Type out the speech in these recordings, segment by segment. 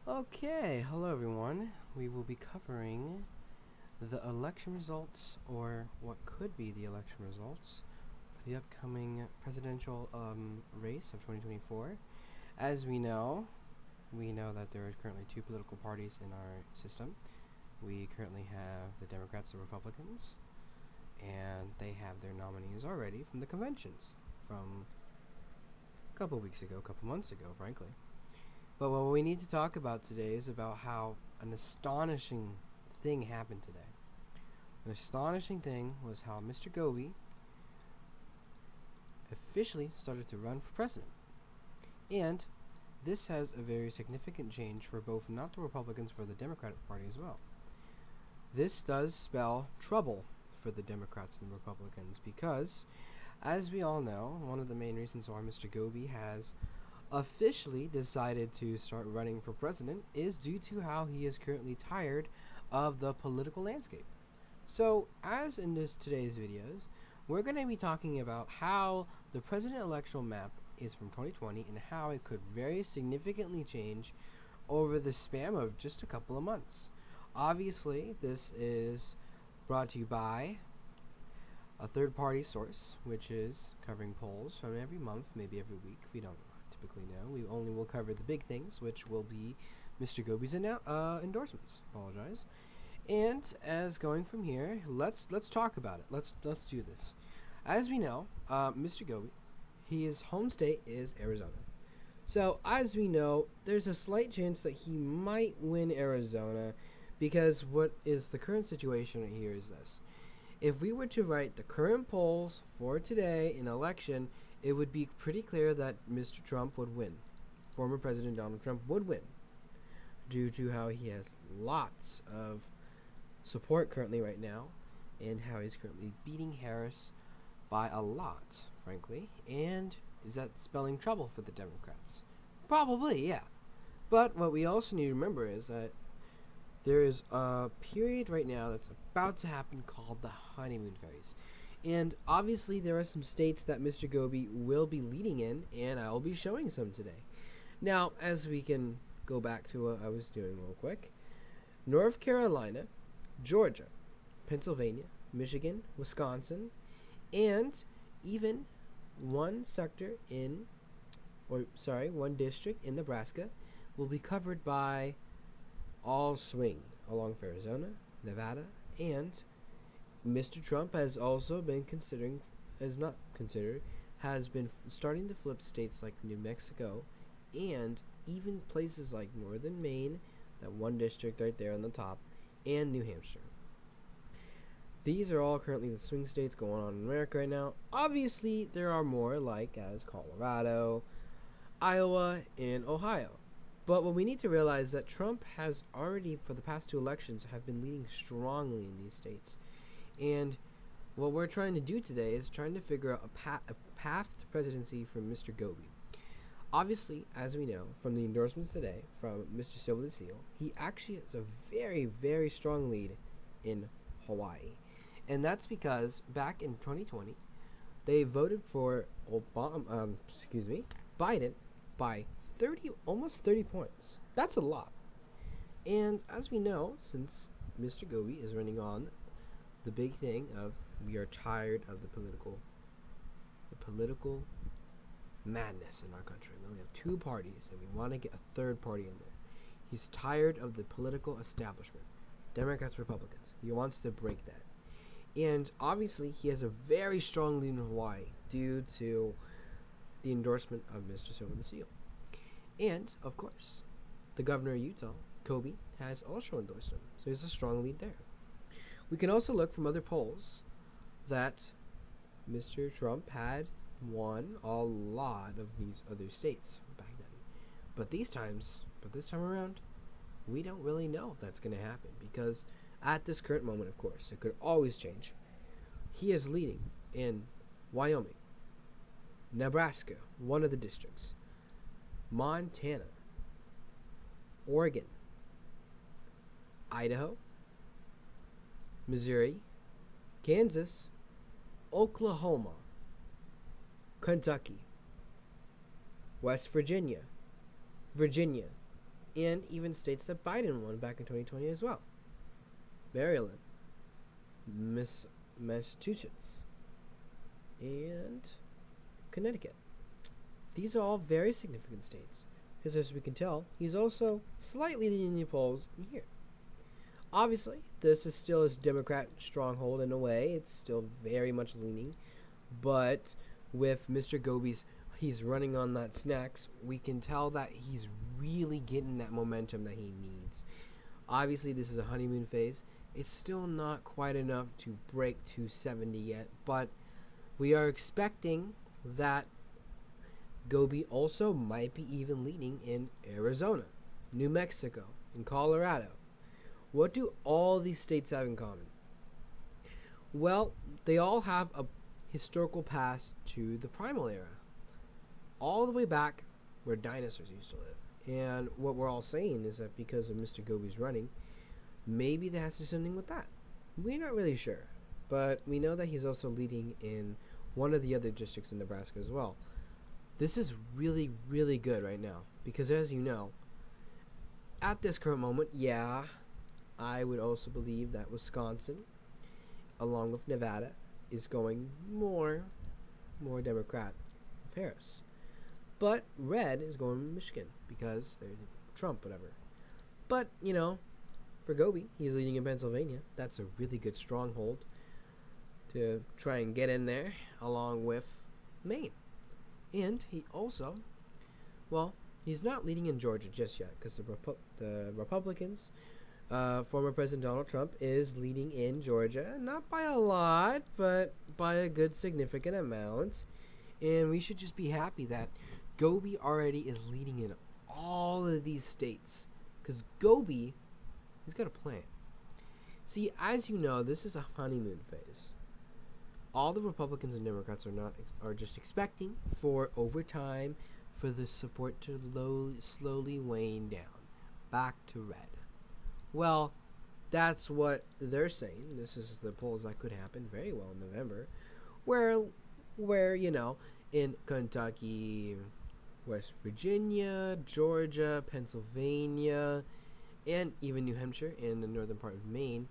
Okay, hello everyone. We will be covering the election results, or what could be the election results, for the upcoming presidential race of 2024. As we know that there are currently two political parties in our system. We currently have the Democrats and Republicans, and they have their nominees already from the conventions from a couple weeks ago, a couple months ago, frankly. But what we need to talk about today is about how an astonishing thing happened today. An astonishing thing was how Mr. Goby officially started to run for president. And this has a very significant change for both not the Republicans, for the Democratic Party as well. This does spell trouble for the Democrats and the Republicans because, as we all know, one of the main reasons why Mr. Goby has officially decided to start running for president is due to how he is currently tired of the political landscape. So, as in today's videos, we're going to be talking about how the president electoral map is from 2020 and how it could very significantly change over the span of just a couple of months. Obviously, this is brought to you by a third-party source, which is covering polls from every month, maybe every week. We don't typically know. We only will cover the big things, which will be Mr. Goby's endorsements. Apologize. And as going from here, let's talk about it. Let's do this. As we know, Mr. Goby, his home state is Arizona. So as we know, there's a slight chance that he might win Arizona, because what is the current situation right here is this. If we were to write the current polls for today in election, it would be pretty clear that Mr. Trump would win. Former President Donald Trump would win, due to how he has lots of support currently right now, and how he's currently beating Harris by a lot, frankly. And is that spelling trouble for the Democrats? Probably, yeah. But what we also need to remember is that there is a period right now that's about to happen called the honeymoon phase. And obviously there are some states that Mr. Goby will be leading in, and I'll be showing some today. Now, as we can go back to what I was doing real quick, North Carolina, Georgia, Pennsylvania, Michigan, Wisconsin, and even one district in Nebraska will be covered by all swing, along with Arizona, Nevada, and Mr. Trump has also been has been starting to flip states like New Mexico and even places like northern Maine, that one district right there on the top, and New Hampshire. These are all currently the swing states going on in America right now. Obviously, there are more, like as Colorado, Iowa, and Ohio. But what we need to realize is that Trump has already, for the past two elections, have been leading strongly in these states. And what we're trying to do today is trying to figure out a path to presidency for Mr. Goby. Obviously, as we know from the endorsements today from Mr. Silva the Seal, he actually has a very, very strong lead in Hawaii. And that's because back in 2020, they voted for Biden by almost 30 points. That's a lot. And as we know, since Mr. Goby is running on the big thing of we are tired of the political madness in our country. We only have two parties, and we want to get a third party in there. He's tired of the political establishment, Democrats, Republicans. He wants to break that. And obviously, he has a very strong lead in Hawaii due to the endorsement of Mr. Silva the Seal. And, of course, the governor of Utah, Goby, has also endorsed him. So he has a strong lead there. We can also look from other polls that Mr. Trump had won a lot of these other states back then. But this time around, we don't really know if that's going to happen, because at this current moment, of course, it could always change. He is leading in Wyoming, Nebraska, one of the districts, Montana, Oregon, Idaho, Missouri, Kansas, Oklahoma, Kentucky, West Virginia, and even states that Biden won back in 2020 as well. Maryland, Massachusetts, and Connecticut. These are all very significant states, because as we can tell, he's also slightly leading the polls in here. Obviously, this is still his Democrat stronghold in a way. It's still very much leaning. But with Mr. Goby's, he's running on that snacks, we can tell that he's really getting that momentum that he needs. Obviously, this is a honeymoon phase. It's still not quite enough to break 270 yet, but we are expecting that Goby also might be even leading in Arizona, New Mexico, and Colorado. What do all these states have in common? Well, they all have a historical past to the primal era, all the way back where dinosaurs used to live. And what we're all saying is that because of Mr. Goby's running, maybe that has to do something with that. We're not really sure, but we know that he's also leading in one of the other districts in Nebraska as well. This is really, really good right now because, as you know, at this current moment, I would also believe that Wisconsin, along with Nevada, is going more Democrat of Harris. But red is going Michigan because they're Trump, whatever. But, for Goby, he's leading in Pennsylvania. That's a really good stronghold to try and get in there, along with Maine. And he also, he's not leading in Georgia just yet because the Republicans, former President Donald Trump, is leading in Georgia, not by a lot, but by a good significant amount. And we should just be happy that Goby already is leading in all of these states because Goby, he's got a plan. See, as you know, this is a honeymoon phase. All the Republicans and Democrats are just expecting for over time for the support to slowly wane down back to red. Well, that's what they're saying. This is the polls that could happen very well in November, where in Kentucky, West Virginia, Georgia, Pennsylvania, and even New Hampshire and the northern part of Maine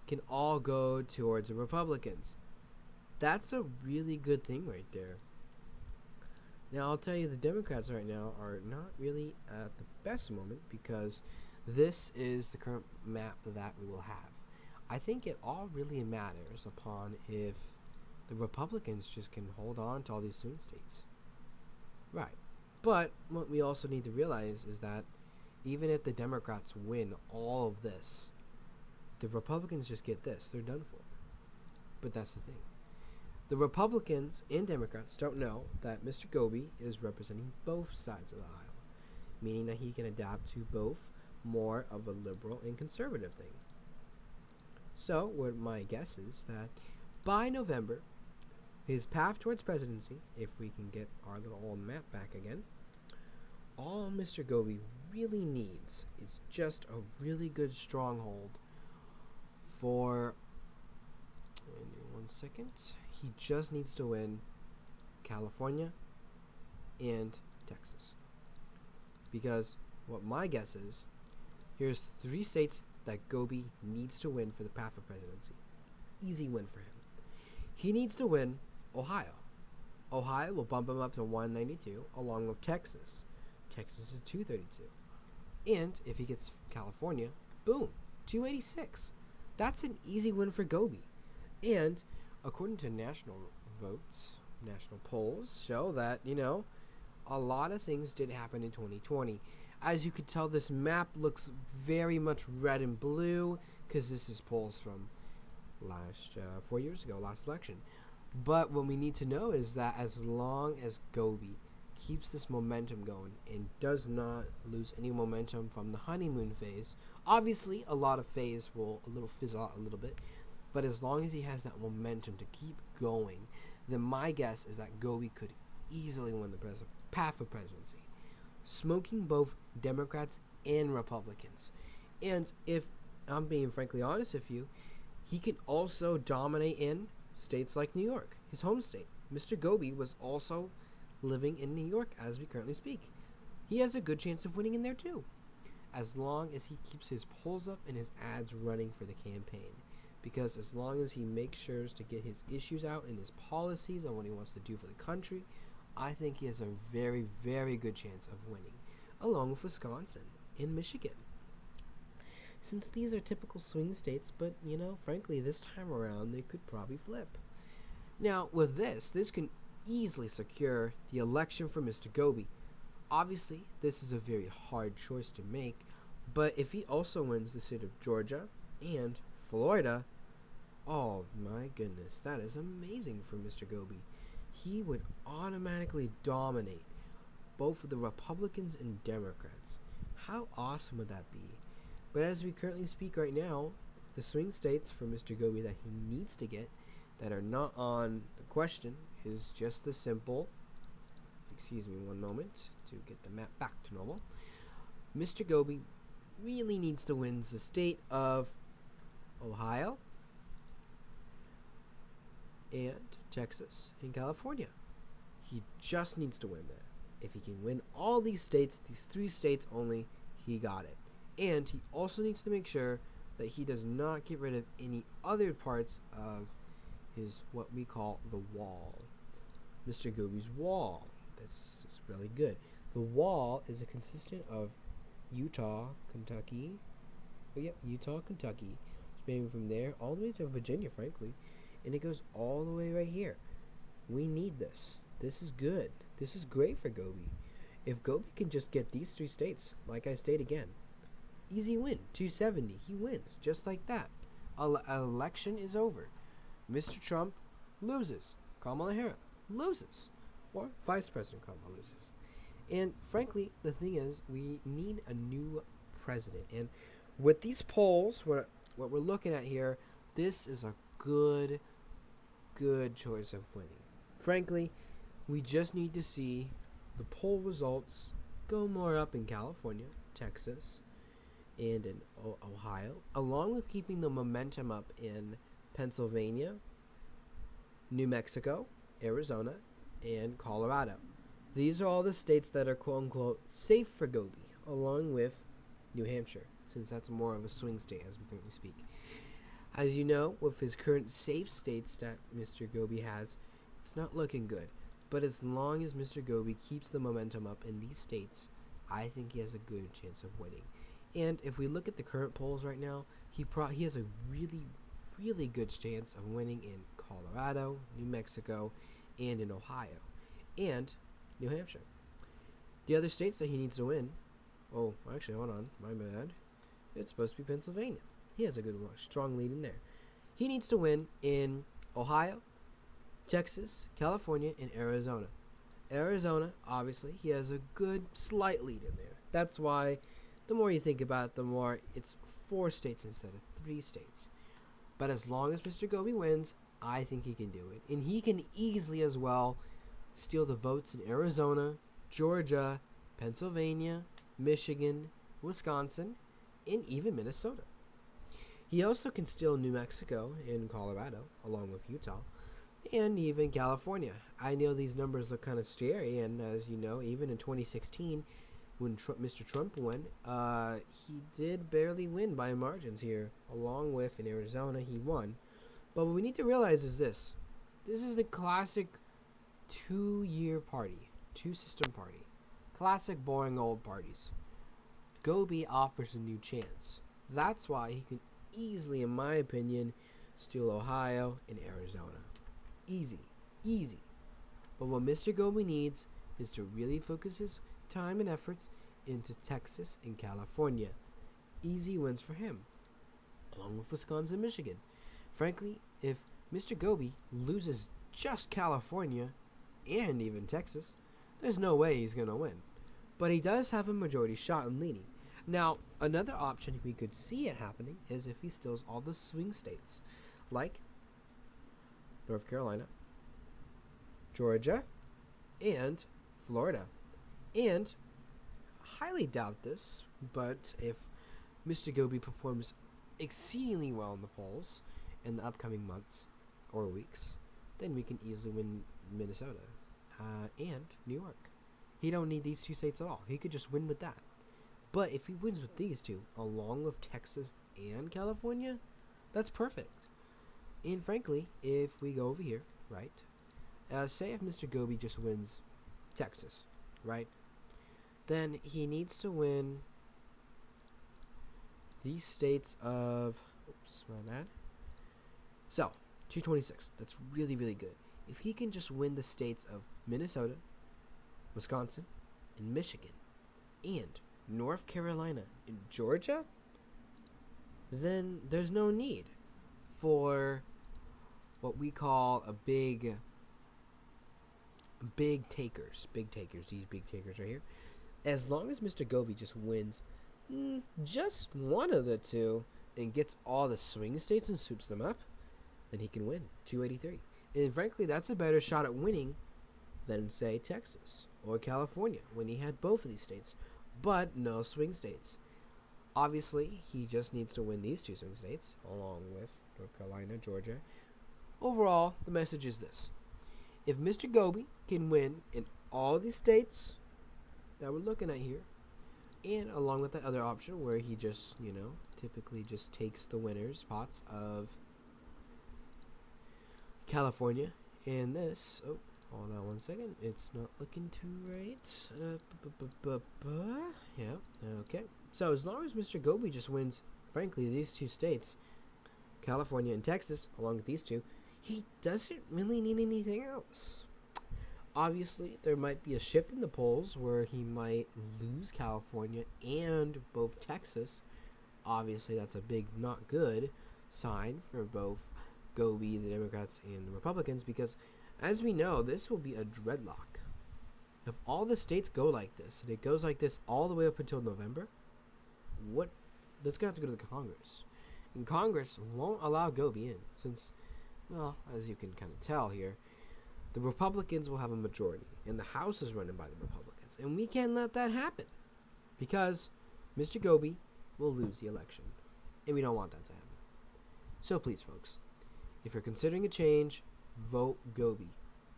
can all go towards the Republicans. That's a really good thing right there. Now, I'll tell you, the Democrats right now are not really at the best moment because this is the current map that we will have. I think it all really matters upon if the Republicans just can hold on to all these swing states. Right. But what we also need to realize is that even if the Democrats win all of this, the Republicans just get this, they're done for. But that's the thing. The Republicans and Democrats don't know that Mr. Goby is representing both sides of the aisle, meaning that he can adapt to both more of a liberal and conservative thing. So, what my guess is that by November, his path towards presidency, if we can get our little old map back again, all Mr. Goby really needs is just a really good stronghold for... One second. He just needs to win California and Texas. Because what my guess is, here's 3 states that Goby needs to win for the path of presidency. Easy win for him. He needs to win Ohio. Ohio will bump him up to 192, along with Texas. Texas is 232. And if he gets California, boom, 286. That's an easy win for Goby. And according to national polls show that, a lot of things did happen in 2020. As you could tell, this map looks very much red and blue because this is polls from last 4 years ago, last election. But what we need to know is that as long as Goby keeps this momentum going and does not lose any momentum from the honeymoon phase, obviously a lot of phase will fizzle out a little bit, but as long as he has that momentum to keep going, then my guess is that Goby could easily win the path of presidency, smoking both Democrats and Republicans. And if I'm being frankly honest with you, he can also dominate in states like New York, his home state. Mr. Goby was also living in New York as we currently speak. He has a good chance of winning in there too. as long as he keeps his polls up and his ads running for the campaign. Because as long as he makes sure to get his issues out and his policies on what he wants to do for the country, I think he has a very, very good chance of winning, along with Wisconsin and Michigan. Since these are typical swing states, but frankly, this time around they could probably flip. Now, with this can easily secure the election for Mr. Goby. Obviously, this is a very hard choice to make, but if he also wins the state of Georgia and Florida, oh my goodness, that is amazing for Mr. Goby. He would automatically dominate both of the Republicans and Democrats. How awesome would that be? But as we currently speak right now, the swing states for Mr. Goby that he needs to get that are not on the question is just the simple, excuse me one moment to get the map back to normal. Mr. Goby really needs to win the state of Ohio and Texas and California. He just needs to win that. If he can win all these states, these 3 states only, he got it. And he also needs to make sure that he does not get rid of any other parts of his what we call the wall. Mr. Goby's wall. This is really good. The wall is a consistent of Utah, Kentucky. Utah, Kentucky. Spanning from there all the way to Virginia, frankly. And it goes all the way right here. We need this. This is good. This is great for Goby. If Goby can just get these 3 states, like I state again, easy win, 270. He wins, just like that. Election is over. Mr. Trump loses. Kamala Harris loses. Or Vice President Kamala loses. And frankly, the thing is, we need a new president. And with these polls, what we're looking at here, this is a good choice of winning. Frankly, we just need to see the poll results go more up in California, Texas, and in Ohio, along with keeping the momentum up in Pennsylvania, New Mexico, Arizona, and Colorado. These are all the states that are quote-unquote safe for Goby, along with New Hampshire, since that's more of a swing state as we currently speak. As you know, with his current safe states that Mr. Goby has, it's not looking good. But as long as Mr. Goby keeps the momentum up in these states, I think he has a good chance of winning. And if we look at the current polls right now, he has a really good chance of winning in Colorado, New Mexico, and in Ohio, and New Hampshire. The other states that he needs to win, oh, actually, hold on, my bad. It's supposed to be Pennsylvania. He has a good, strong lead in there. He needs to win in Ohio, Texas, California, and Arizona. Arizona, obviously, he has a good slight lead in there. That's why the more you think about it, the more it's 4 states instead of 3 states. But as long as Mr. Goby wins, I think he can do it. And he can easily as well steal the votes in Arizona, Georgia, Pennsylvania, Michigan, Wisconsin, and even Minnesota. He also can steal New Mexico and Colorado, along with Utah, and even California. I know these numbers look kind of scary, and as you know, even in 2016, when Mr. Trump won, he did barely win by margins here, along with in Arizona, he won. But what we need to realize is this. This is the classic 2-year party, 2-system party. Classic boring old parties. Goby offers a new chance. That's why he can easily, in my opinion, steal Ohio and Arizona. Easy. But what Mr. Goby needs is to really focus his time and efforts into Texas and California. Easy wins for him, along with Wisconsin and Michigan. Frankly, if Mr. Goby loses just California and even Texas, there's no way he's going to win. But he does have a majority shot in leading. Now, another option we could see it happening is if he steals all the swing states, like North Carolina, Georgia, and Florida. And I highly doubt this, but if Mr. Goby performs exceedingly well in the polls in the upcoming months or weeks, then we can easily win Minnesota and New York. He don't need these 2 states at all. He could just win with that. But if he wins with these two, along with Texas and California, that's perfect. And frankly, if we go over here, right, say if Mr. Goby just wins Texas, right, then he needs to win these states of, oops, my bad. So, 226, that's really, really good. If he can just win the states of Minnesota, Wisconsin, and Michigan, and North Carolina and Georgia, then there's no need for what we call a big takers. These big takers right here. As long as Mr. Goby just wins just one of the two and gets all the swing states and soups them up, then he can win 283. And frankly, that's a better shot at winning than, say, Texas or California when he had both of these states, but no swing states. Obviously, he just needs to win these two swing states along with North Carolina, Georgia. Overall, the message is this. If Mr. Goby can win in all these states that we're looking at here, and along with that other option where he just, typically just takes the winners pots of California and this. Oh, hold on one second. It's not looking too right. Yeah, okay. So as long as Mr. Goby just wins, frankly, these two states, California and Texas, along with these two, he doesn't really need anything else. Obviously, there might be a shift in the polls where he might lose California and both Texas. Obviously, that's a big not good sign for both Goby, the Democrats, and the Republicans, because as we know, this will be a dreadlock. If all the states go like this, and it goes like this all the way up until November, that's going to have to go to the Congress. And Congress won't allow Goby in, since, well, as you can kind of tell here, the Republicans will have a majority, and the House is running by the Republicans. And we can't let that happen, because Mr. Goby will lose the election, and we don't want that to happen. So please, folks, if you're considering a change, vote Goby.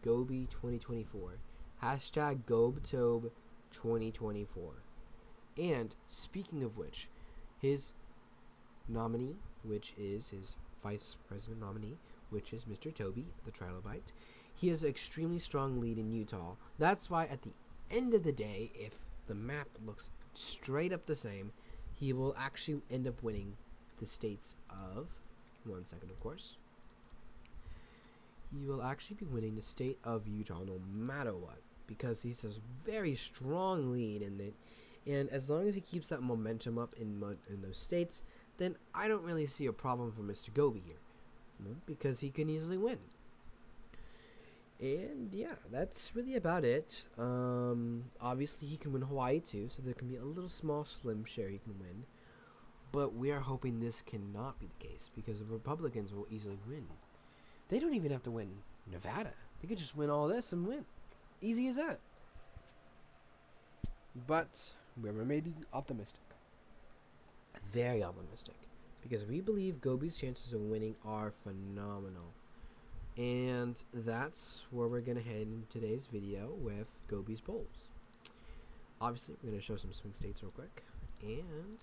Goby 2024. Hashtag GoBtobe 2024. And speaking of which, his nominee, which is his vice president nominee, which is Mr. Toby, the trilobite, he has an extremely strong lead in Utah. That's why at the end of the day, if the map looks straight up the same, he will actually end up winning the states of, one second of course, he will actually be winning the state of Utah no matter what, because he has a very strong lead in it. And as long as he keeps that momentum up in those states, then I don't really see a problem for Mr. Goby here, because he can easily win. And yeah, that's really about it. Obviously, he can win Hawaii too, so there can be a little small slim share he can win. But we are hoping this cannot be the case, because the Republicans will easily win. They don't even have to win Nevada. They could just win all this and win. Easy as that. But we're remaining optimistic. Very optimistic. Because we believe Goby's chances of winning are phenomenal. And that's where we're going to head in today's video with Goby's polls. Obviously, we're going to show some swing states real quick. And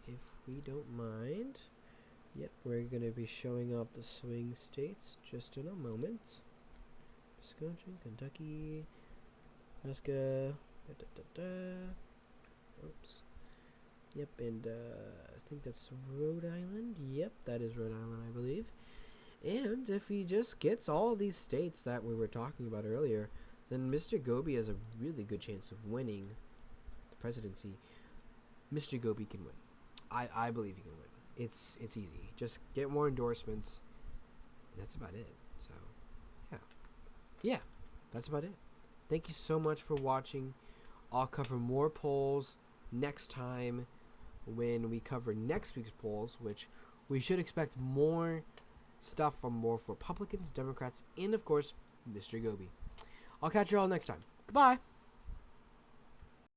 if we don't mind, yep, we're going to be showing off the swing states just in a moment. Wisconsin, Kentucky, Nebraska, oops. Yep, and I think that's Rhode Island. Yep, that is Rhode Island, I believe. And if he just gets all these states that we were talking about earlier, then Mr. Goby has a really good chance of winning the presidency. Mr. Goby can win. I believe he can win. It's easy. Just get more endorsements. That's about it. So, yeah, that's about it. Thank you so much for watching. I'll cover more polls next time when we cover next week's polls, which we should expect more stuff from both Republicans, Democrats, and of course, Mr. Goby. I'll catch you all next time. Goodbye.